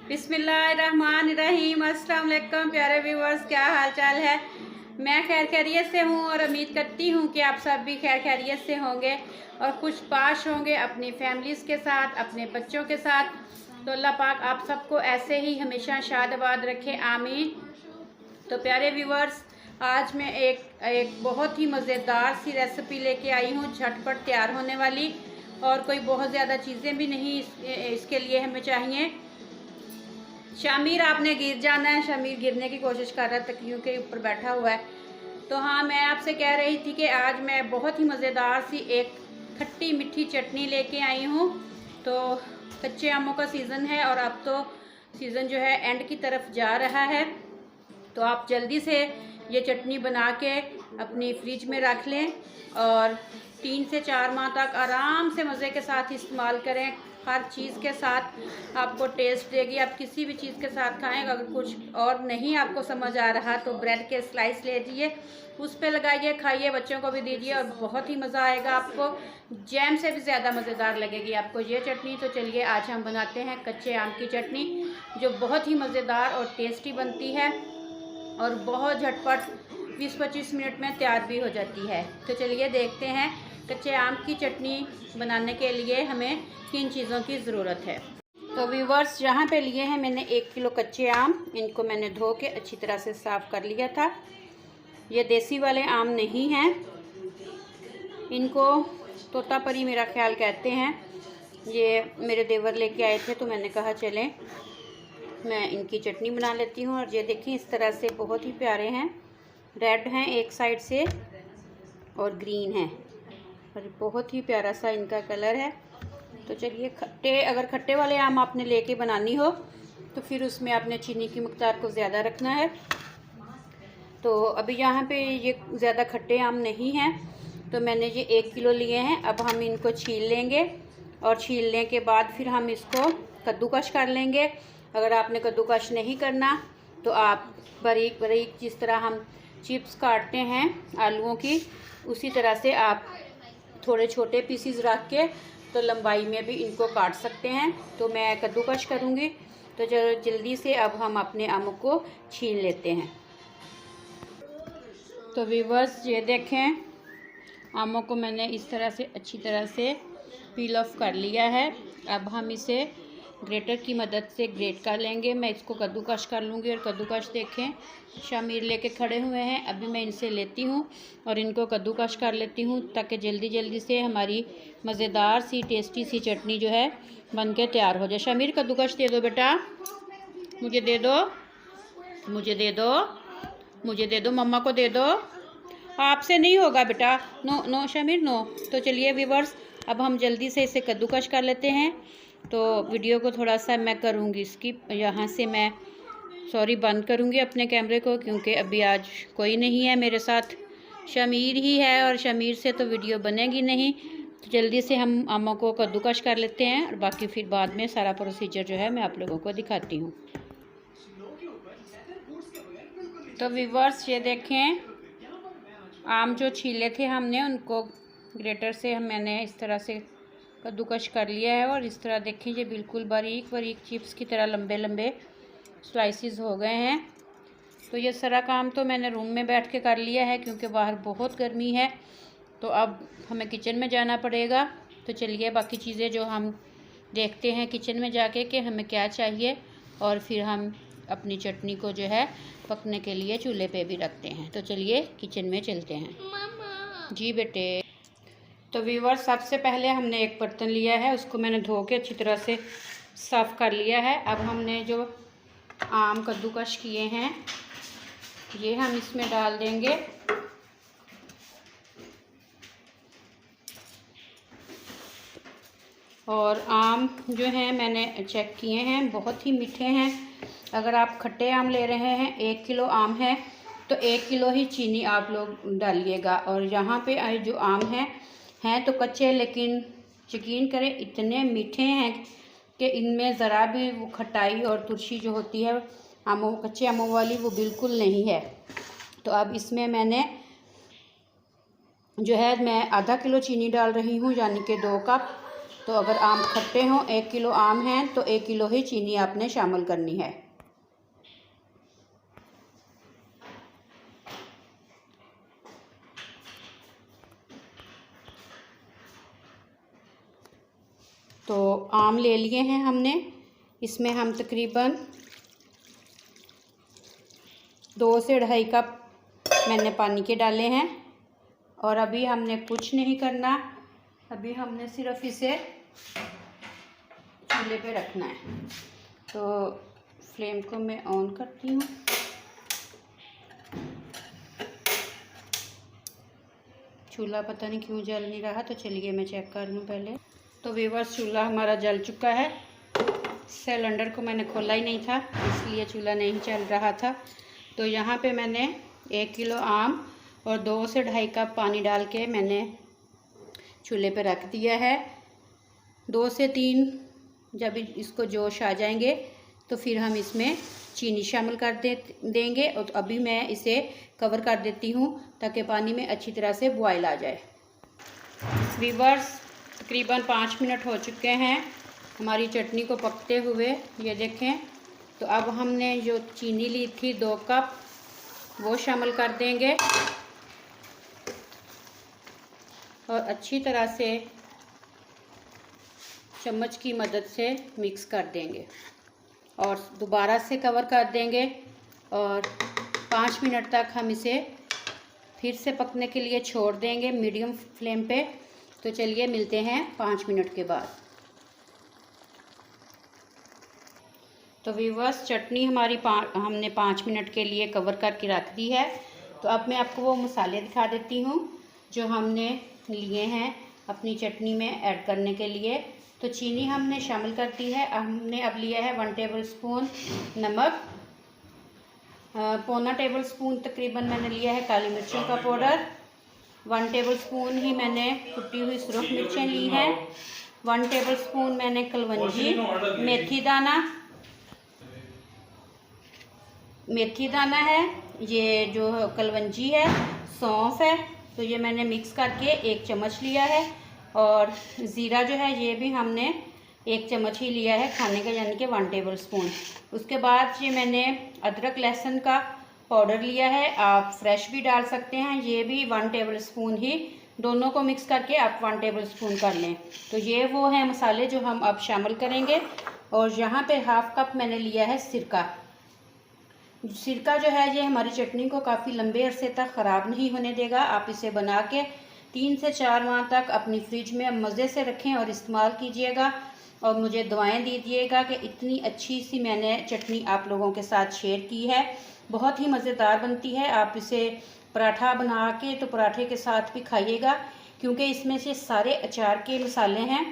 बिस्मिल्लाहिर्रहमानिर्रहीम। अस्सलाम वालेकुम प्यारे व्यूवर्स, क्या हाल चाल है। मैं खैर खैरियत से हूँ और उम्मीद करती हूँ कि आप सब भी खैर खैरियत से होंगे और खुश पाश होंगे अपनी फैमिलीज़ के साथ, अपने बच्चों के साथ। तो अल्लाह पाक आप सबको ऐसे ही हमेशा शादाबाद रखे, आमीन। तो प्यारे व्यूवर्स, आज मैं एक बहुत ही मज़ेदार सी रेसिपी लेके आई हूँ, झटपट तैयार होने वाली, और कोई बहुत ज़्यादा चीज़ें भी नहीं इसके लिए हमें चाहिए। शामिर आपने गिर जाना है। शामिर गिरने की कोशिश कर रहा है, तकियों के ऊपर बैठा हुआ है। तो हाँ, मैं आपसे कह रही थी कि आज मैं बहुत ही मज़ेदार सी एक खट्टी मीठी चटनी लेके आई हूँ। तो कच्चे आमों का सीज़न है और अब तो सीज़न जो है एंड की तरफ जा रहा है। तो आप जल्दी से ये चटनी बना के अपनी फ्रिज में रख लें और 3 से 4 माह तक आराम से मज़े के साथ इस्तेमाल करें। हर चीज़ के साथ आपको टेस्ट देगी। आप किसी भी चीज़ के साथ खाएं। अगर कुछ और नहीं आपको समझ आ रहा तो ब्रेड के स्लाइस ले लीजिए, उस पर लगाइए, खाइए, बच्चों को भी दीजिए और बहुत ही मज़ा आएगा आपको। जैम से भी ज़्यादा मज़ेदार लगेगी आपको ये चटनी। तो चलिए आज हम बनाते हैं कच्चे आम की चटनी, जो बहुत ही मज़ेदार और टेस्टी बनती है और बहुत झटपट 20-25 मिनट में तैयार भी हो जाती है। तो चलिए देखते हैं कच्चे आम की चटनी बनाने के लिए हमें किन चीज़ों की ज़रूरत है। तो व्यूवर्स, यहाँ पे लिए हैं मैंने 1 किलो कच्चे आम। इनको मैंने धो के अच्छी तरह से साफ़ कर लिया था। ये देसी वाले आम नहीं हैं, इनको तोतापरी मेरा ख्याल कहते हैं। ये मेरे देवर लेके आए थे तो मैंने कहा चलें मैं इनकी चटनी बना लेती हूँ। और ये देखिए इस तरह से बहुत ही प्यारे हैं, रेड हैं एक साइड से और ग्रीन है और बहुत ही प्यारा सा इनका कलर है। तो चलिए अगर खट्टे वाले आम आपने लेके बनानी हो तो फिर उसमें आपने चीनी की मकदार को ज़्यादा रखना है। तो अभी यहाँ पे ये ज़्यादा खट्टे आम नहीं हैं तो मैंने ये 1 किलो लिए हैं। अब हम इनको छील लेंगे और छीलने के बाद फिर हम इसको कद्दूकश कर लेंगे। अगर आपने कद्दूकश नहीं करना तो आप बारीक बारीक जिस तरह हम चिप्स काटते हैं आलूओं की, उसी तरह से आप थोड़े छोटे पीसीज रख के तो लंबाई में भी इनको काट सकते हैं। तो मैं कद्दूकश करूँगी। तो चलो जल्दी से अब हम अपने आमों को छील लेते हैं। तो व्यूवर्स, ये देखें आमों को मैंने इस तरह से अच्छी तरह से पील ऑफ कर लिया है। अब हम इसे ग्रेटर की मदद से ग्रेट कर लेंगे। मैं इसको कद्दूकश कर लूँगी। और कद्दूकश देखें शामिर लेके खड़े हुए हैं, अभी मैं इनसे लेती हूँ और इनको कद्दूकश कर लेती हूँ ताकि जल्दी जल्दी से हमारी मज़ेदार सी टेस्टी सी चटनी जो है बन के तैयार हो जाए। शामिर कद्दूकश दे दो बेटा, मुझे दे दो, मुझे दे दो, मुझे दे दो, मम्मा को दे दो। आपसे नहीं होगा बेटा, नो नो शामिर नो। तो चलिए व्यूवर्स, अब हम जल्दी से इसे कद्दूकश कर लेते हैं। तो वीडियो को थोड़ा सा मैं करूँगी स्किप, यहाँ से मैं सॉरी बंद करूँगी अपने कैमरे को, क्योंकि अभी आज कोई नहीं है मेरे साथ, शमीर ही है और शमीर से तो वीडियो बनेगी नहीं। तो जल्दी से हम आमों को कद्दूकश कर लेते हैं और बाकी फिर बाद में सारा प्रोसीजर जो है मैं आप लोगों को दिखाती हूँ। तो व्यूवर्स, ये देखें आम जो छीले थे हमने उनको ग्रेटर से मैंने इस तरह से कद्दूकश कर लिया है और इस तरह देखें ये बिल्कुल बारीक बारीक चिप्स की तरह लंबे लंबे स्लाइसेस हो गए हैं। तो ये सारा काम तो मैंने रूम में बैठ के कर लिया है क्योंकि बाहर बहुत गर्मी है। तो अब हमें किचन में जाना पड़ेगा। तो चलिए बाकी चीज़ें जो हम देखते हैं किचन में जाके कि हमें क्या चाहिए, और फिर हम अपनी चटनी को जो है पकने के लिए चूल्हे पे भी रखते हैं। तो चलिए किचन में चलते हैं। जी बेटे। तो व्यूवर्स, सबसे पहले हमने एक बर्तन लिया है, उसको मैंने धो के अच्छी तरह से साफ़ कर लिया है। अब हमने जो आम कद्दूकश किए हैं ये हम इसमें डाल देंगे। और आम जो हैं मैंने चेक किए हैं, बहुत ही मीठे हैं। अगर आप खट्टे आम ले रहे हैं, 1 किलो आम है तो 1 किलो ही चीनी आप लोग डालिएगा। और यहाँ पे जो आम हैं तो कच्चे, लेकिन यकीन करें इतने मीठे हैं कि इनमें ज़रा भी वो खटाई और तुरशी जो होती है आमों कच्चे आमों वाली वो बिल्कुल नहीं है। तो अब इसमें मैंने जो है मैं आधा किलो चीनी डाल रही हूँ, यानी कि 2 कप। तो अगर आम खट्टे हों, 1 किलो आम हैं तो 1 किलो ही चीनी आपने शामिल करनी है। तो आम ले लिए हैं हमने, इसमें हम तकरीबन 2 से 2.5 कप मैंने पानी के डाले हैं। और अभी हमने कुछ नहीं करना, अभी हमने सिर्फ इसे चूल्हे पे रखना है। तो फ्लेम को मैं ऑन करती हूँ। चूल्हा पता नहीं क्यों जल नहीं रहा, तो चलिए मैं चेक कर लूँ पहले। तो व्यूअर्स, चूल्हा हमारा जल चुका है। सिलेंडर को मैंने खोला ही नहीं था, इसलिए चूल्हा नहीं चल रहा था। तो यहाँ पे मैंने 1 किलो आम और 2 से 2.5 कप पानी डाल के मैंने चूल्हे पे रख दिया है। 2 से 3 जब इसको जोश आ जाएंगे तो फिर हम इसमें चीनी शामिल कर देंगे। और अभी मैं इसे कवर कर देती हूँ ताकि पानी में अच्छी तरह से बॉयल आ जाए। व्यूअर्स, तकरीबन 5 मिनट हो चुके हैं हमारी चटनी को पकते हुए, ये देखें। तो अब हमने जो चीनी ली थी 2 कप, वो शामिल कर देंगे और अच्छी तरह से चम्मच की मदद से मिक्स कर देंगे और दोबारा से कवर कर देंगे। और 5 मिनट तक हम इसे फिर से पकने के लिए छोड़ देंगे मीडियम फ्लेम पे। तो चलिए मिलते हैं 5 मिनट के बाद। तो व्यूअर्स, चटनी हमारी हमने 5 मिनट के लिए कवर करके रख दी है। तो अब मैं आपको वो मसाले दिखा देती हूँ जो हमने लिए हैं अपनी चटनी में ऐड करने के लिए। तो चीनी हमने शामिल कर दी है। हमने अब लिया है 1 टेबल स्पून नमक, 1.25 टेबल स्पून तकरीबन मैंने लिया है काली मिर्चों का पाउडर, 1 टेबल स्पून ही मैंने कुटी हुई सुरख मिर्चें ली हैं, 1 टेबल स्पून मैंने कलवंजी मेथी दाना है, ये जो कलवंजी है, सौंफ है। तो ये मैंने मिक्स करके 1 चम्मच लिया है। और ज़ीरा जो है ये भी हमने 1 चम्मच ही लिया है खाने का, यानी कि 1 टेबल स्पून। उसके बाद ये मैंने अदरक लहसुन का पाउडर लिया है, आप फ्रेश भी डाल सकते हैं, ये भी 1 टेबल स्पून ही। दोनों को मिक्स करके आप 1 टेबल स्पून कर लें। तो ये वो हैं मसाले जो हम अब शामिल करेंगे। और यहाँ पे 1/2 कप मैंने लिया है सिरका। सिरका जो है ये हमारी चटनी को काफ़ी लंबे अरसे तक ख़राब नहीं होने देगा। आप इसे बना के 3 से 4 माह तक अपनी फ्रिज में मज़े से रखें और इस्तेमाल कीजिएगा। और मुझे दुआएं दीजिएगा कि इतनी अच्छी सी मैंने चटनी आप लोगों के साथ शेयर की है। बहुत ही मज़ेदार बनती है। आप इसे पराठा बना के तो पराठे के साथ भी खाइएगा, क्योंकि इसमें से सारे अचार के मसाले हैं,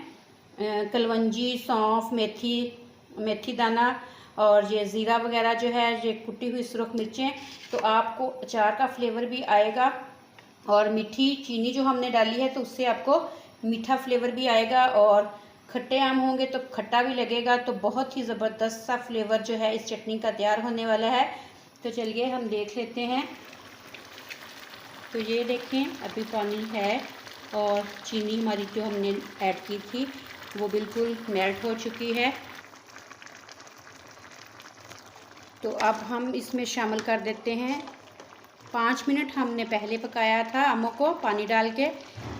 कलवंजी, सौंफ, मेथी दाना और ये ज़ीरा वगैरह जो है, ये कुटी हुई सुरख मिर्चें। तो आपको अचार का फ्लेवर भी आएगा और मीठी चीनी जो हमने डाली है तो उससे आपको मीठा फ्लेवर भी आएगा। और खट्टे आम होंगे तो खट्टा भी लगेगा। तो बहुत ही ज़बरदस्त सा फ्लेवर जो है इस चटनी का तैयार होने वाला है। तो चलिए हम देख लेते हैं। तो ये देखें, अभी पानी है और चीनी हमारी जो हमने ऐड की थी वो बिल्कुल मेल्ट हो चुकी है। तो अब हम इसमें शामिल कर देते हैं, 5 मिनट हमने पहले पकाया था आमों को पानी डाल के,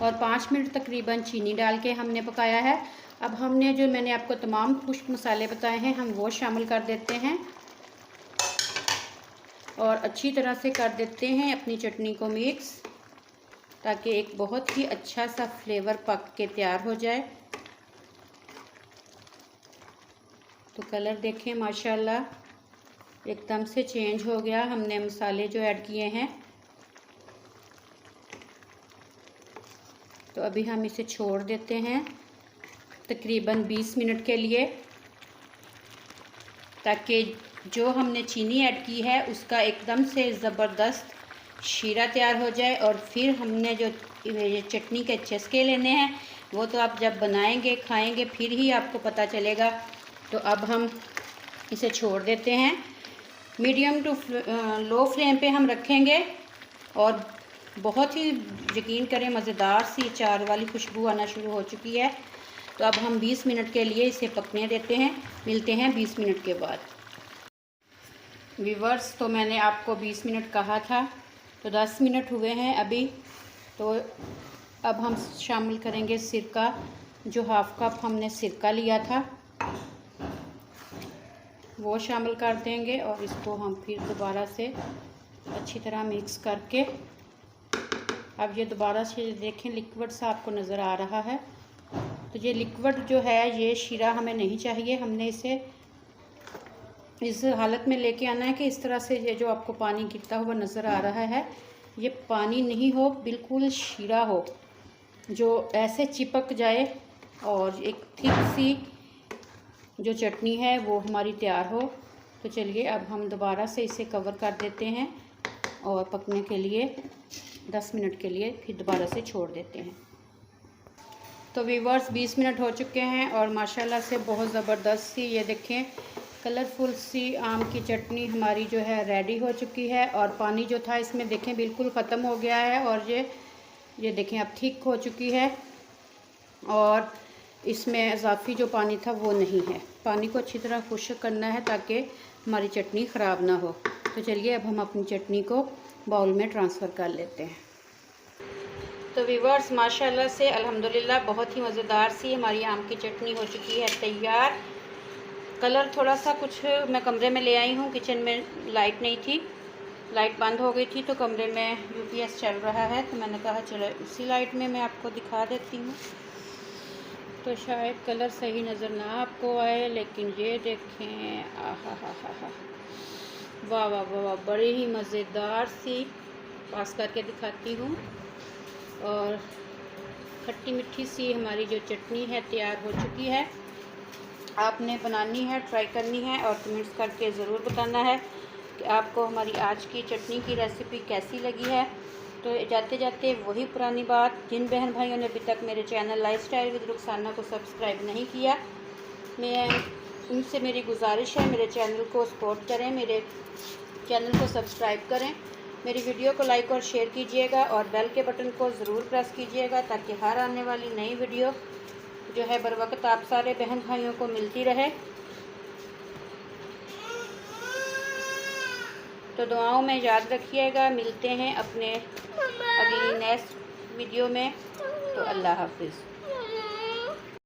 और 5 मिनट तकरीबन चीनी डाल के हमने पकाया है। अब हमने जो मैंने आपको तमाम खुश्क मसाले बताए हैं हम वो शामिल कर देते हैं और अच्छी तरह से कर देते हैं अपनी चटनी को मिक्स, ताकि एक बहुत ही अच्छा सा फ्लेवर पक के तैयार हो जाए। तो कलर देखें, माशाल्लाह एकदम से चेंज हो गया हमने मसाले जो ऐड किए हैं। तो अभी हम इसे छोड़ देते हैं तकरीबन 20 मिनट के लिए, ताकि जो हमने चीनी ऐड की है उसका एकदम से ज़बरदस्त शीरा तैयार हो जाए। और फिर हमने जो ये चटनी के चस्के लेने हैं वो तो आप जब बनाएंगे खाएंगे फिर ही आपको पता चलेगा। तो अब हम इसे छोड़ देते हैं, मीडियम टू लो फ्लेम पे हम रखेंगे। और बहुत ही यकीन करें मज़ेदार सी अचार वाली खुशबू आना शुरू हो चुकी है। तो अब हम 20 मिनट के लिए इसे पकने देते हैं। मिलते हैं 20 मिनट के बाद। व्यूअर्स, तो मैंने आपको 20 मिनट कहा था, तो 10 मिनट हुए हैं अभी। तो अब हम शामिल करेंगे सिरका। जो हाफ़ कप हमने सिरका लिया था वो शामिल कर देंगे और इसको हम फिर दोबारा से अच्छी तरह मिक्स करके, अब ये दोबारा से देखें लिक्विड सा आपको नज़र आ रहा है। तो ये लिक्विड जो है ये शीरा हमें नहीं चाहिए, हमने इसे इस हालत में लेके आना है कि इस तरह से ये जो आपको पानी गिरता हुआ नज़र आ रहा है ये पानी नहीं हो, बिल्कुल शीरा हो जो ऐसे चिपक जाए और एक थिक सी जो चटनी है वो हमारी तैयार हो। तो चलिए अब हम दोबारा से इसे कवर कर देते हैं और पकने के लिए 10 मिनट के लिए फिर दोबारा से छोड़ देते हैं। तो व्यूअर्स 20 मिनट हो चुके हैं और माशाल्लाह से बहुत ज़बरदस्त सी ये देखें कलरफुल सी आम की चटनी हमारी जो है रेडी हो चुकी है। और पानी जो था इसमें देखें बिल्कुल ख़त्म हो गया है और ये देखें अब ठीक हो चुकी है और इसमें इजाफी जो पानी था वो नहीं है। पानी को अच्छी तरह खुश्क करना है ताकि हमारी चटनी ख़राब ना हो। तो चलिए अब हम अपनी चटनी को बाउल में ट्रांसफ़र कर लेते हैं। तो व्यूअर्स माशाल्लाह से अल्हम्दुलिल्लाह बहुत ही मज़ेदार सी हमारी आम की चटनी हो चुकी है तैयार। कलर थोड़ा सा कुछ मैं कमरे में ले आई हूँ, किचन में लाइट नहीं थी, लाइट बंद हो गई थी तो कमरे में यूपीएस चल रहा है तो मैंने कहा चलो उसी लाइट में मैं आपको दिखा देती हूँ। तो शायद कलर सही नज़र ना आपको आए, लेकिन ये देखें आहा हा हा हा, वाह वाह वाह वाह, बड़ी ही मज़ेदार सी। पास करके दिखाती हूँ। और खट्टी मीठी सी हमारी जो चटनी है तैयार हो चुकी है। आपने बनानी है, ट्राई करनी है और कमेंट्स करके ज़रूर बताना है कि आपको हमारी आज की चटनी की रेसिपी कैसी लगी है। तो जाते जाते वही पुरानी बात, जिन बहन भाइयों ने अभी तक मेरे चैनल लाइफस्टाइल विद रुखसाना को सब्सक्राइब नहीं किया, मैं उनसे मेरी गुजारिश है मेरे चैनल को सपोर्ट करें, मेरे चैनल को सब्सक्राइब करें, मेरी वीडियो को लाइक और शेयर कीजिएगा और बेल के बटन को ज़रूर प्रेस कीजिएगा ताकि हर आने वाली नई वीडियो जो है बर वक्त आप सारे बहन भाइयों को मिलती रहे। तो दुआओं में याद रखिएगा। मिलते हैं अपने अगली नेक्स्ट वीडियो में। तो अल्लाह हाफिज़।